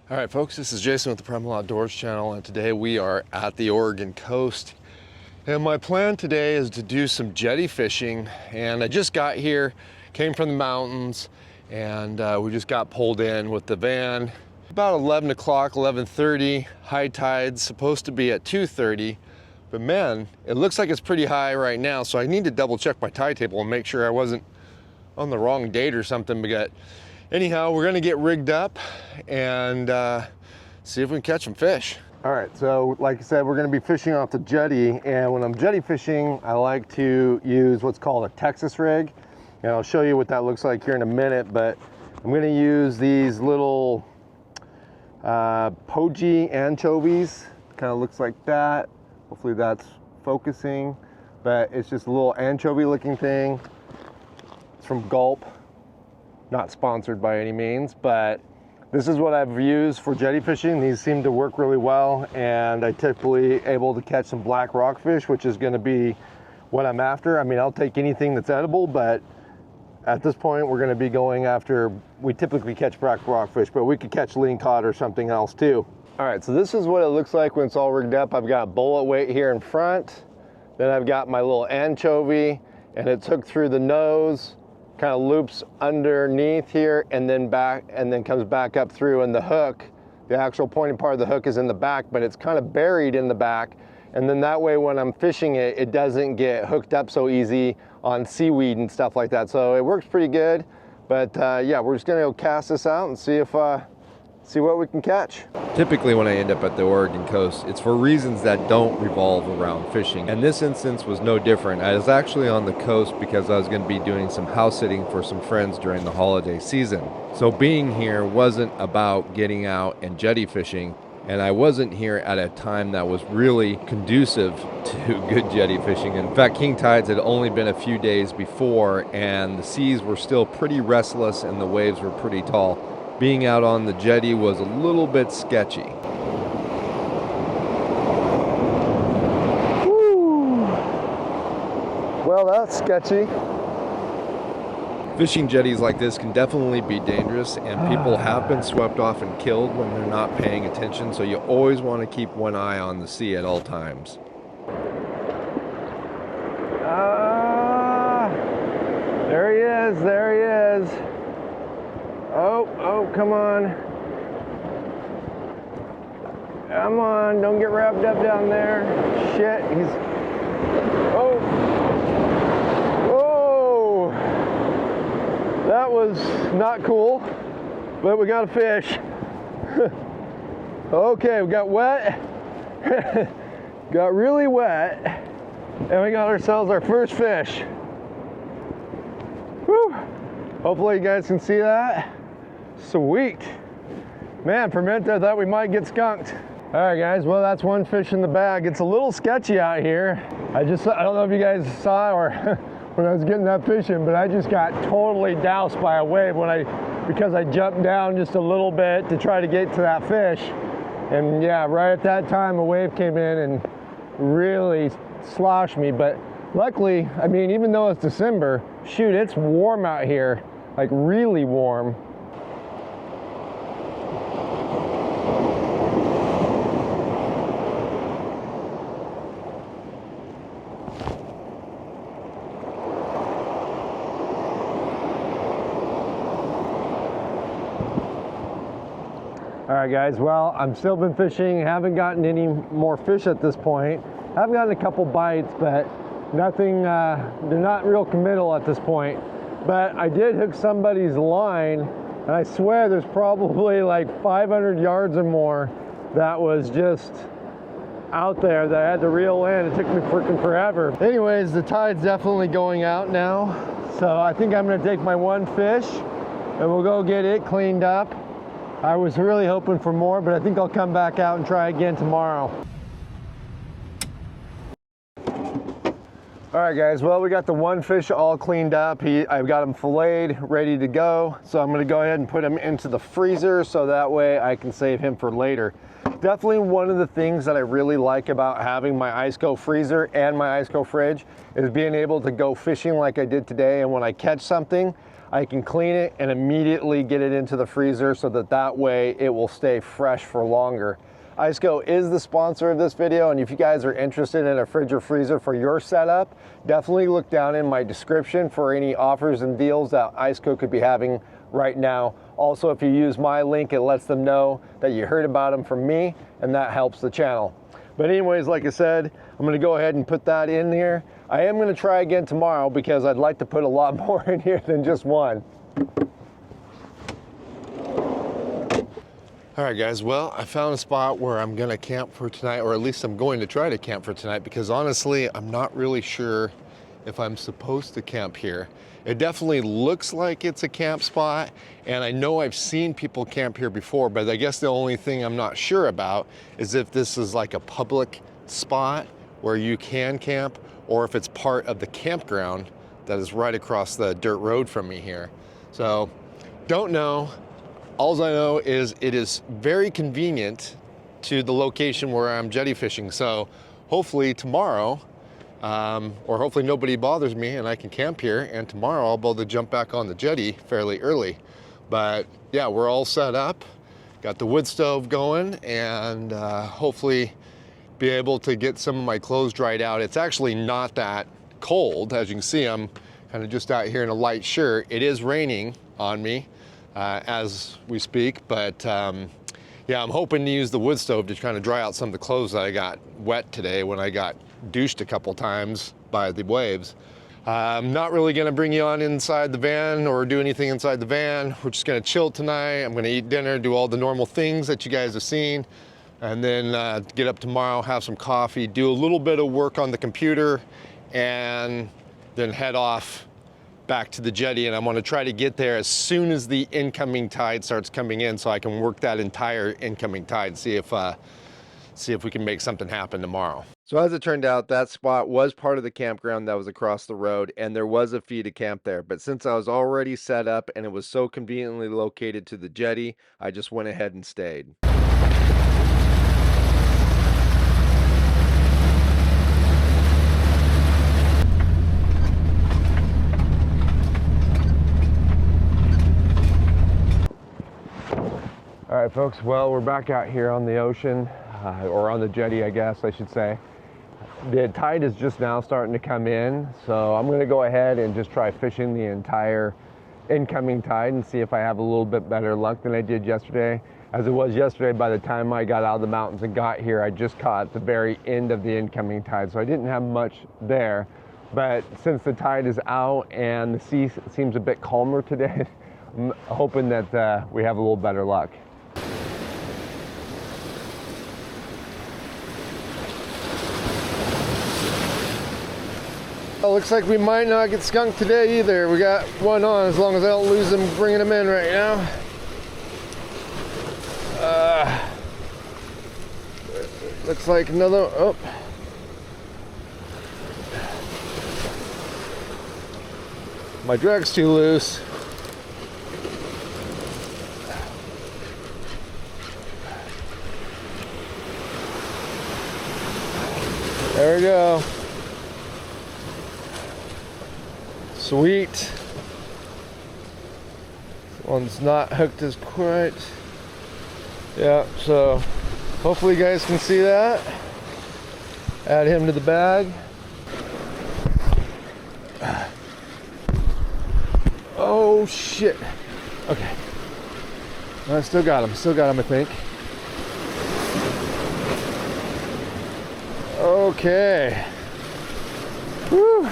All right, folks, this is Jason with the Primal Outdoors channel, and today we are at the Oregon coast. And my plan today is to do some jetty fishing. And I just got here, came from the mountains, and we just got pulled in with the van. About 11 o'clock, 11:30, high tide's supposed to be at 2:30. But man, it looks like it's pretty high right now, so I need to double check my tide table and make sure I wasn't on the wrong date or something. But anyhow, we're gonna get rigged up and see if we can catch some fish. All right, so like I said, we're gonna be fishing off the jetty, and when I'm jetty fishing, I like to use what's called a Texas rig, and I'll show you what that looks like here in a minute, but I'm gonna use these little poji anchovies. Kind of looks like that. Hopefully that's focusing, but it's just a little anchovy looking thing. It's from Gulp. Not sponsored by any means, but this is what I've used for jetty fishing. These seem to work really well, and I typically able to catch some black rockfish, which is going to be what I'm after. I mean, I'll take anything that's edible, but at this point we're going to be going after, we typically catch black rockfish, but we could catch lean cod or something else too. All right, so this is what it looks like when it's all rigged up. I've got a bullet weight here in front, then I've got my little anchovy, and it's hooked through the nose, kind of loops underneath here and then back, and then comes back up through, and the hook, the actual pointing part of the hook is in the back, but it's kind of buried in the back, and then that way when I'm fishing it, it doesn't get hooked up so easy on seaweed and stuff like that. So it works pretty good, but yeah, we're just gonna go cast this out and see if see what we can catch. Typically when I end up at the Oregon coast, it's for reasons that don't revolve around fishing. And this instance was no different. I was actually on the coast because I was going to be doing some house sitting for some friends during the holiday season. So being here wasn't about getting out and jetty fishing, and I wasn't here at a time that was really conducive to good jetty fishing. In fact, king tides had only been a few days before, and the seas were still pretty restless and the waves were pretty tall. Being out on the jetty was a little bit sketchy. Woo. Well, that's sketchy. Fishing jetties like this can definitely be dangerous, and people have been swept off and killed when they're not paying attention, so you always want to keep one eye on the sea at all times. There he is, there he is. Oh, come on. Come on, don't get wrapped up down there. Shit, he's... Oh! Whoa! That was not cool, but we got a fish. Okay, we got wet. Got really wet, and we got ourselves our first fish. Whew. Hopefully you guys can see that. Sweet. Man, for a minute I thought we might get skunked. All right, guys, well, that's one fish in the bag. It's a little sketchy out here. I don't know if you guys saw or when I was getting that fishing, but I just got totally doused by a wave because I jumped down just a little bit to try to get to that fish. And yeah, right at that time, a wave came in and really sloshed me. But luckily, I mean, even though it's December, shoot, it's warm out here, like really warm. All right, guys, well, I'm still been fishing, haven't gotten any more fish at this point. I've gotten a couple bites, but nothing, they're not real committal at this point. But I did hook somebody's line, and I swear there's probably like 500 yards or more that was just out there that I had to reel in. It took me freaking forever. Anyways, the tide's definitely going out now. So I think I'm gonna take my one fish and we'll go get it cleaned up. I was really hoping for more, but I think I'll come back out and try again tomorrow. All right, guys, well, we got the one fish all cleaned up. I've got him filleted, ready to go. So I'm gonna go ahead and put him into the freezer so that way I can save him for later. Definitely one of the things that I really like about having my IceCo freezer and my IceCo fridge is being able to go fishing like I did today. And when I catch something, I can clean it and immediately get it into the freezer so that way it will stay fresh for longer. IceCo is the sponsor of this video, and if you guys are interested in a fridge or freezer for your setup, definitely look down in my description for any offers and deals that IceCo could be having right now. Also, if you use my link, it lets them know that you heard about them from me, and that helps the channel. But anyways, like I said, I'm gonna go ahead and put that in here. I am gonna try again tomorrow because I'd like to put a lot more in here than just one. All right, guys, well, I found a spot where I'm gonna camp for tonight, or at least I'm going to try to camp for tonight, because honestly, I'm not really sure if I'm supposed to camp here. It definitely looks like it's a camp spot, and I know I've seen people camp here before, but I guess the only thing I'm not sure about is if this is like a public spot where you can camp, or if it's part of the campground that is right across the dirt road from me here. So, don't know. All I know is it is very convenient to the location where I'm jetty fishing. So hopefully tomorrow, or hopefully nobody bothers me and I can camp here, and tomorrow I'll be able to jump back on the jetty fairly early. But yeah, we're all set up, got the wood stove going, and hopefully be able to get some of my clothes dried out. It's actually not that cold. As you can see, I'm kind of just out here in a light shirt. It is raining on me as we speak, but yeah, I'm hoping to use the wood stove to kind of dry out some of the clothes that I got wet today when I got douched a couple times by the waves. I'm not really gonna bring you on inside the van or do anything inside the van. We're just gonna chill tonight. I'm gonna eat dinner, do all the normal things that you guys have seen, and then get up tomorrow, have some coffee, do a little bit of work on the computer, and then head off back to the jetty. And I'm going to try to get there as soon as the incoming tide starts coming in, so I can work that entire incoming tide, see if we can make something happen tomorrow. So as it turned out, that spot was part of the campground that was across the road, and there was a fee to camp there. But since I was already set up and it was so conveniently located to the jetty, I just went ahead and stayed. All right, folks, well, we're back out here on the ocean, or on the jetty, I guess I should say. The tide is just now starting to come in, so I'm gonna go ahead and just try fishing the entire incoming tide and see if I have a little bit better luck than I did yesterday. As it was yesterday, by the time I got out of the mountains and got here, I just caught the very end of the incoming tide, so I didn't have much there. But since the tide is out and the sea seems a bit calmer today, I'm hoping that we have a little better luck. Well, looks like we might not get skunked today either. We got one on, as long as I don't lose them bringing them in right now. Looks like another, oh. My drag's too loose. There we go. Sweet. This one's not hooked as quite. Yeah, so hopefully you guys can see that. Add him to the bag. Oh shit. Okay. I still got him, I think. Okay. Whew.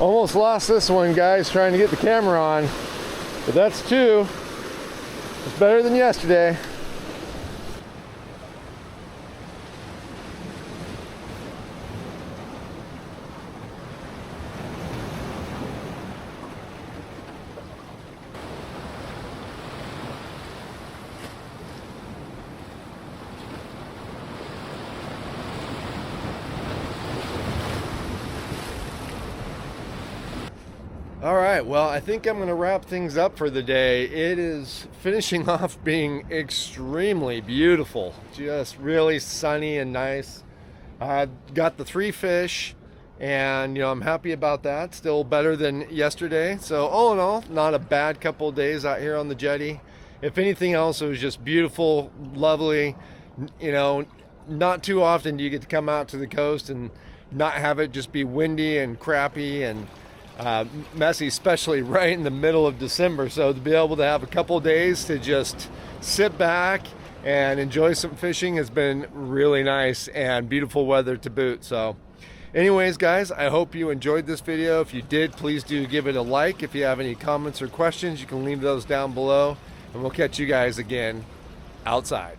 Almost lost this one, guys, trying to get the camera on. But that's two. It's better than yesterday. All right, well, I think I'm gonna wrap things up for the day. It is finishing off being extremely beautiful, just really sunny and nice. I got the 3 fish, And I'm happy about that. Still better than yesterday. So all in all, not a bad couple of days out here on the Jetty. If anything else, it was just beautiful, lovely. Not too often do you get to come out to the coast and not have it just be windy and crappy and messy, especially right in the middle of December. So to be able to have a couple of days to just sit back and enjoy some fishing has been really nice, and beautiful weather to boot. So anyways, guys, I hope you enjoyed this video. If you did, please do give it a like. If you have any comments or questions, you can leave those down below, and we'll catch you guys again outside.